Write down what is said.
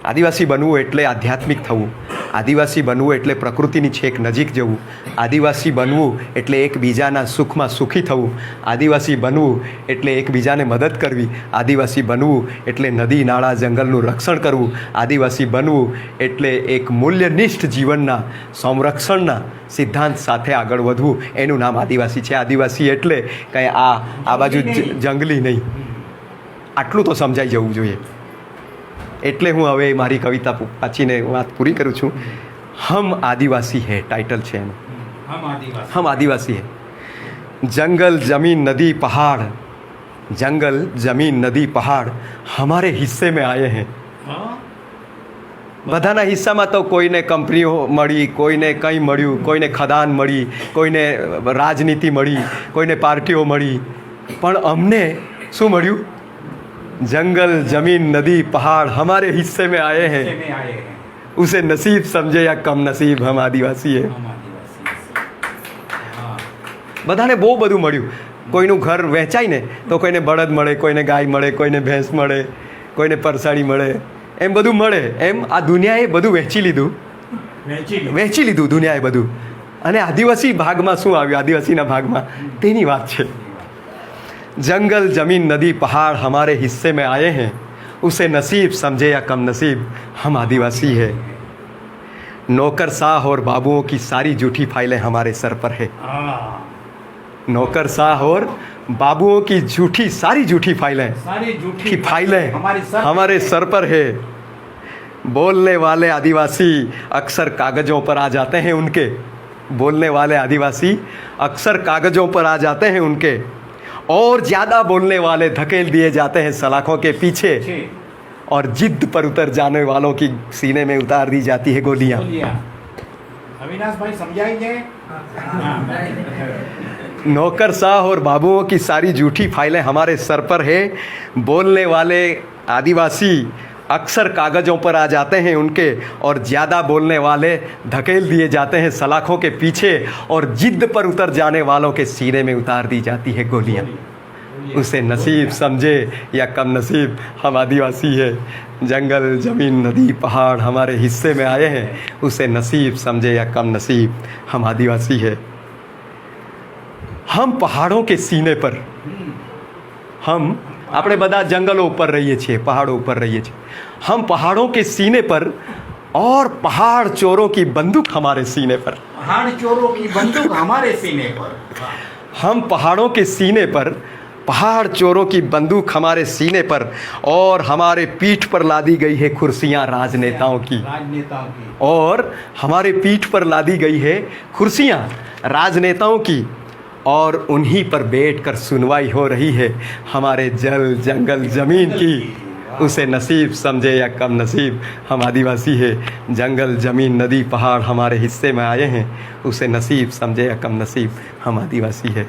આદિવાસી બનવું એટલે આધ્યાત્મિક થવું, આદિવાસી બનવું એટલે પ્રકૃતિની છેક નજીક જવું, આદિવાસી બનવું એટલે એકબીજાના સુખમાં સુખી થવું, આદિવાસી બનવું એટલે એકબીજાને મદદ કરવી, આદિવાસી બનવું એટલે નદી નાળા જંગલનું રક્ષણ કરવું, આદિવાસી બનવું એટલે એક મૂલ્યનિષ્ઠ જીવનના સંરક્ષણના સિદ્ધાંત સાથે આગળ વધવું. એનું નામ આદિવાસી છે. આદિવાસી એટલે કંઈ આ બાજુ જંગલી નહીં. આટલું તો સમજાઈ જવું જોઈએ. એટલે હું હવે મારી કવિતા પાછીને વાત પૂરી કરું છું. હમ આદિવાસી હે ટાઇટલ છે એનું. हम आदिवासी है. जंगल जमीन नदी पहाड़, जंगल जमीन नदी पहाड़ हमारे हिस्से में आए हैं. બધાના હિસ્સામાં તો કોઈને કંપનીઓ મળી, કોઈને કંઈ મળ્યું, કોઈને ખદાન મળી, કોઈને રાજનીતિ મળી, કોઈને પાર્ટીઓ મળી, પણ અમને શું મળ્યું? जंगल जमीन नदी पहाड़ हमारे हिस्से में आए हैं. उसे नसीब समझे या कम नसीब, हम आदिवासी है. બધાને બહુ બધું મળ્યું. કોઈનું ઘર વહેંચાય ને તો કોઈને બળદ મળે, કોઈને ગાય મળે, કોઈને ભેંસ મળે, કોઈને પરસાડી મળે, એમ બધું મળે. એમ આ દુનિયાએ બધું વહેંચી લીધું દુનિયાએ બધું. અને આદિવાસી ભાગમાં શું આવ્યું? આદિવાસીના ભાગમાં તેની વાત છે. जंगल जमीन नदी पहाड़ हमारे हिस्से में आए हैं, उसे नसीब समझे या कम नसीब, हम आदिवासी है. नौकरशाह और बाबुओं की सारी झूठी फाइलें हमारे सर पर है. नौकरशाह और बाबुओं की सारी झूठी फाइलें हमारे सर पर है. बोलने वाले आदिवासी अक्सर कागज़ों पर आ जाते हैं उनके. बोलने वाले आदिवासी अक्सर कागज़ों पर आ जाते हैं उनके, और ज़्यादा बोलने वाले धकेल दिए जाते हैं सलाखों के पीछे, और जिद पर उतर जाने वालों की सीने में उतार दी जाती है गोलियां. अविनाश भाई समझाएंगे. नौकरशाह और बाबुओं की सारी झूठी फाइलें हमारे सर पर है. बोलने वाले आदिवासी अक्सर कागज़ों पर आ जाते हैं उनके, और ज़्यादा बोलने वाले धकेल दिए जाते हैं सलाखों के पीछे, और जिद पर उतर जाने वालों के सीने में उतार दी जाती है गोलियां. उसे नसीब समझे या कम नसीब, हम आदिवासी है. जंगल जमीन नदी पहाड़ हमारे हिस्से में आए हैं, उसे नसीब समझे या कम नसीब, हम आदिवासी है. हम पहाड़ों के सीने पर, हम આપણે બધા જંગલો ઉપર રહીએ છીએ, પહાડો ઉપર રહીએ છીએ. हम पहाड़ों के सीने पर, और पहाड़ चोरों की बंदूक हमारे सीने पर. पहाड़ चोरों की बंदूक हमारे सीने पर. हम पहाड़ों के सीने पर, पहाड़ चोरों की बंदूक हमारे सीने पर, और हमारे पीठ पर लादी गई है कुर्सियाँ राजनेताओं की. और हमारे पीठ पर लादी गई है कुर्सियाँ राजनेताओं की, और उन्हीं पर बैठकर सुनवाई हो रही है हमारे जल जंगल ज़मीन की. उसे नसीब समझे या कम नसीब, हम आदिवासी है. जंगल ज़मीन नदी पहाड़ हमारे हिस्से में आए हैं, उसे नसीब समझे या कम नसीब, हम आदिवासी है.